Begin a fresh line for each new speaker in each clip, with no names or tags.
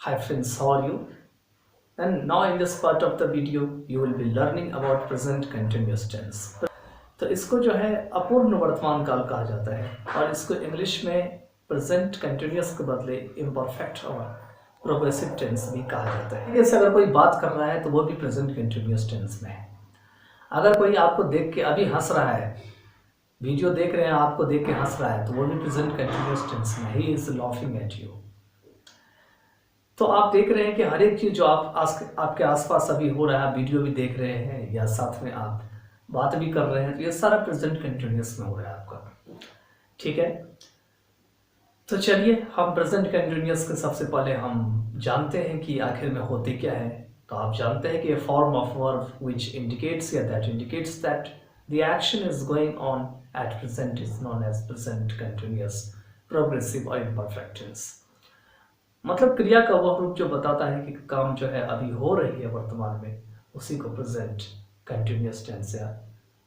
Hi friends, how are you? And now in this part of the video, you will be learning about present continuous tense. तो इसको जो है अपूर्ण वर्तमान काल कहा जाता है और इसको इंग्लिश में प्रेजेंट कंटिन्यूअस के बदले इम्परफेक्ट और प्रोग्रेसिव टेंस भी कहा जाता है। जैसे अगर कोई बात कर रहा है तो वो भी प्रेजेंट कंटिन्यूअस टेंस में है। अगर कोई आपको देख के अभी हंस रहा है, वीडियो देख रहे हैं, आपको देख के हंस रहा है, तो वो भी प्रेजेंट कंटिन्यूअस टेंस में, he is laughing at you. तो आप देख रहे हैं कि हर एक चीज़ जो आपके आसपास अभी हो रहा है, वीडियो भी देख रहे हैं या साथ में आप बात भी कर रहे हैं, तो ये सारा प्रेजेंट कंटिन्यूअस में हो रहा है आपका। ठीक है, तो चलिए हम प्रेजेंट कंटिन्यूअस के सबसे पहले हम जानते हैं कि आखिर में होते क्या है। तो आप जानते हैं कि form of verb which indicates या that indicates that the action is going on at present is known as present continuous progressive और इम्परफेक्ट टेंस। मतलब क्रिया का वह रूप जो बताता है कि काम जो है अभी हो रही है वर्तमान में, उसी को प्रेजेंट कंटिन्यूअस टेंस या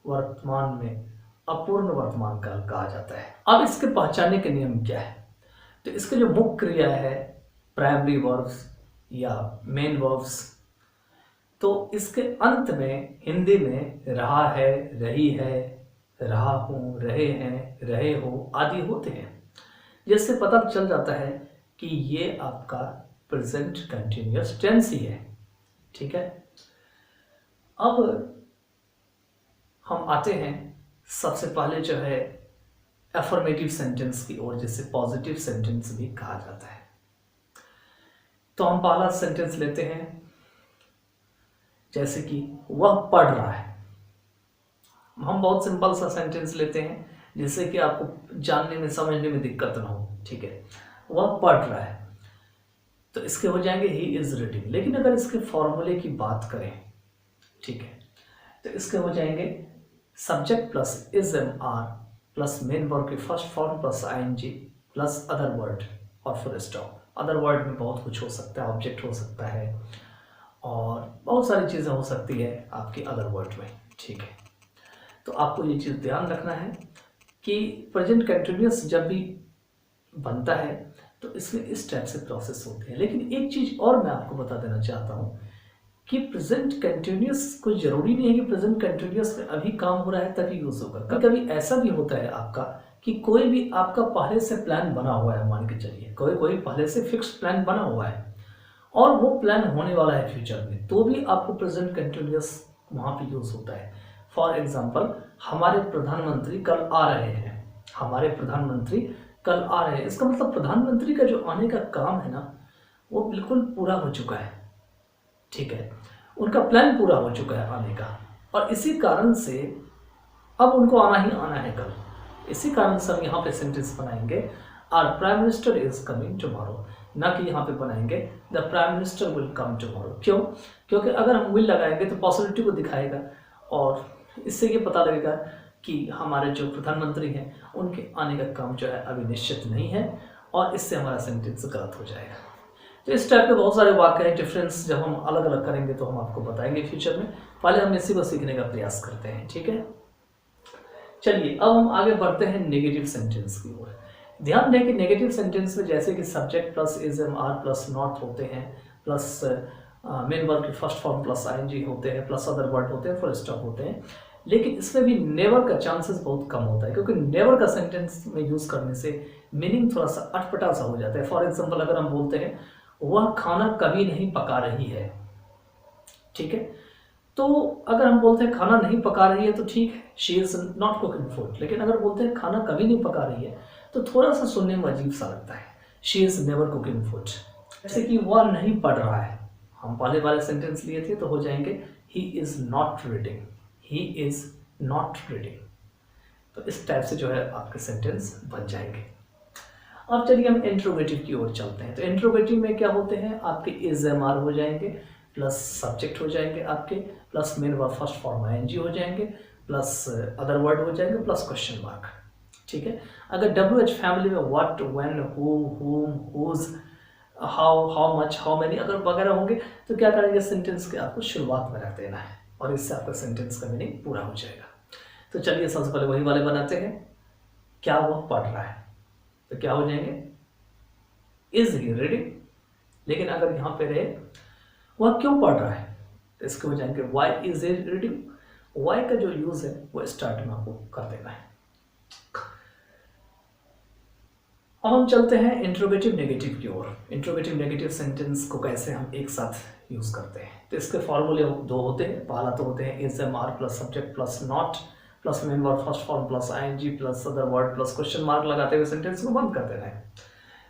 वर्तमान में अपूर्ण वर्तमान काल कहा जाता है। अब इसके पहचानने के नियम क्या है? तो इसके जो मुख्य क्रिया है प्राइमरी वर्ब्स या मेन वर्ब्स, तो इसके अंत में हिंदी में रहा है, रही है, रहा हूं, रहे हैं, रहे हो आदि होते हैं, जिससे पता चल जाता है कि ये आपका प्रेजेंट कंटिन्यूअस टेंस ही है। ठीक है, अब हम आते हैं सबसे पहले जो है अफर्मेटिव सेंटेंस की ओर, जिसे पॉजिटिव सेंटेंस भी कहा जाता है। तो हम पहला सेंटेंस लेते हैं, जैसे कि वह पढ़ रहा है। हम बहुत सिंपल सा सेंटेंस लेते हैं जिससे कि आपको जानने में समझने में दिक्कत ना हो। ठीक है, वह पढ़ रहा है, तो इसके हो जाएंगे ही इज रीडिंग। लेकिन अगर इसके फॉर्मूले की बात करें, ठीक है, तो इसके हो जाएंगे subject plus is am are plus main verb की first form plus ING plus other word और फुल स्टॉप। अदर वर्ड में बहुत कुछ हो सकता है, ऑब्जेक्ट हो सकता है और बहुत सारी चीज़ें हो सकती है आपके अदर वर्ड में। ठीक है, तो आपको ये चीज़ ध्यान रखना है कि प्रेजेंट कंटिन्यूअस जब भी बनता है तो इसमें इस टाइप से प्रोसेस होते हैं। लेकिन एक चीज़ और मैं आपको बता देना चाहता हूँ कि प्रेजेंट कंटिन्यूअस कोई ज़रूरी नहीं है कि प्रेजेंट कंटिन्यूअस में अभी काम हो रहा है तभी यूज़ होगा। कभी कभी ऐसा भी होता है आपका कि कोई भी आपका पहले से प्लान बना हुआ है, मान के चलिए कोई पहले से फिक्स प्लान बना हुआ है और वो प्लान होने वाला है फ्यूचर में, तो भी आपको प्रेजेंट कंटिन्यूअस वहाँ पे यूज़ होता है। फॉर एग्जाम्पल, हमारे प्रधानमंत्री कल आ रहे हैं, हमारे प्रधानमंत्री कल आ रहे हैं, इसका मतलब प्रधानमंत्री का जो आने का काम है ना, वो बिल्कुल पूरा हो चुका है। ठीक है, उनका प्लान पूरा हो चुका है आने का, और इसी कारण से अब उनको आना ही आना है कल। इसी कारण से हम यहाँ पे सेंटेंस बनाएंगे our prime minister is coming tomorrow, ना कि यहाँ पे बनाएंगे the prime minister will come tomorrow. क्यों? क्योंकि अगर हम विल लगाएंगे तो पॉसिबिलिटी को दिखाएगा और इससे ये पता लगेगा कि हमारे जो प्रधानमंत्री हैं उनके आने का काम जो है अभी निश्चित नहीं है, और इससे हमारा सेंटेंस गलत हो जाएगा। तो इस टाइप के बहुत सारे वाक्य हैं, डिफरेंस जब हम अलग अलग करेंगे तो हम आपको बताएंगे फ्यूचर में। पहले हम इसी को सीखने का प्रयास करते हैं। ठीक है, चलिए अब हम आगे बढ़ते हैं नेगेटिव सेंटेंस की ओर। ध्यान दें कि नेगेटिव सेंटेंस में जैसे कि subject plus is am are plus not होते हैं, प्लस मेन वर्ब की फर्स्ट फॉर्म प्लस आईएनजी होते हैं, प्लस अदर वर्ड होते हैं, फुल स्टॉप होते हैं। लेकिन इसमें भी नेवर का चांसेस बहुत कम होता है, क्योंकि नेवर का सेंटेंस में यूज करने से मीनिंग थोड़ा सा अटपटा सा हो जाता है। फॉर एग्जाम्पल, अगर हम बोलते हैं वह खाना कभी नहीं पका रही है, ठीक है, तो अगर हम बोलते हैं खाना नहीं पका रही है तो ठीक है, she is not cooking food. लेकिन अगर बोलते हैं खाना कभी नहीं पका रही है तो थोड़ा सा सुनने में अजीब सा लगता है, she is never cooking food. जैसे कि वह नहीं पढ़ रहा है, हम पहले वाले सेंटेंस लिए थे तो हो जाएंगे he is not reading, he is not reading. तो इस टाइप से जो है आपके सेंटेंस बन जाएंगे। अब चलिए हम इंट्रोगेटिव की ओर चलते हैं। तो इंट्रोगेटिव में क्या होते हैं, आपके इज एम आर हो जाएंगे, प्लस सब्जेक्ट हो जाएंगे आपके, plus main verb first form ING हो जाएंगे, प्लस अदर वर्ड हो जाएंगे, प्लस क्वेश्चन मार्क। ठीक है, अगर डब्ल्यू एच फैमिली में what, when, who, whom, whose, how much, how many अगर वगैरह होंगे तो क्या करेंगे, सेंटेंस के आपको शुरुआत में रख देना है और इससे आपका सेंटेंस का मीनिंग पूरा हो जाएगा। तो चलिए सबसे पहले वही वाले बनाते हैं, क्या वह पढ़ रहा है, तो क्या हो जाएंगे, इज ही रीडिंग, लेकिन अगर यहाँ पे रहे वह क्यों पढ़ रहा है, तो इसको जाएंगे why is a reading. Why का जो यूज है वो स्टार्ट में आपको कर देना है। अब हम चलते हैं इंट्रोगेटिव नेगेटिव की ओर। इंट्रोगेटिव नेगेटिव सेंटेंस को कैसे हम एक साथ यूज करते हैं, तो इसके फॉर्मूले दो होते हैं। पहला तो होते हैं is am are plus subject plus not plus member first form plus ING plus other word plus question mark लगाते हुए सेंटेंस को बंद कर देना है।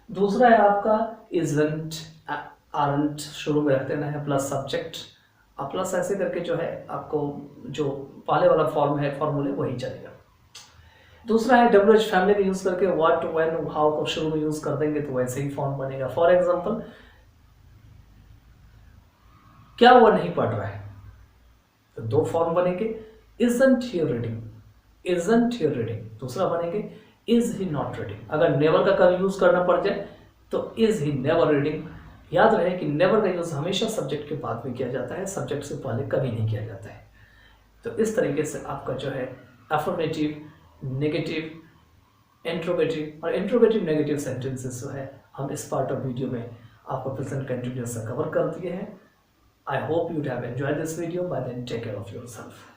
दूसरा है आपका इजंट आरंट शुरू में रख देना है प्लस सब्जेक्ट, अब प्लस ऐसे करके जो है आपको जो पहले वाला फॉर्म है फॉर्मूले वही चलेगा। दूसरा है डब्ल्यू एच फैमिली का यूज करके व्हाट व्हेन हाउ को शुरू में यूज कर देंगे तो वैसे ही फॉर्म बनेगा। फॉर एग्जांपल क्या वो नहीं पढ़ रहा है, तो दो फॉर्म बनेंगे isn't he reading, isn't he reading. दूसरा बनेंगे इज ही नॉट रीडिंग। अगर नेवर का कभी यूज करना पड़ जाए तो इज ही नेवर रीडिंग। याद रहे कि नेवर का यूज हमेशा सब्जेक्ट के बाद में किया जाता है, सब्जेक्ट से पहले कभी नहीं किया जाता है। तो इस तरीके से आपका जो है अफर्मेटिव, नेगेटिव, इंट्रोगेटिव और इंट्रोगेटिव नेगेटिव सेंटेंसेस जो है हम इस पार्ट ऑफ वीडियो में आपको प्रेजेंट कंटिन्यूस कवर कर दिए हैं। I hope you have enjoyed this video. Bye then take care of yourself.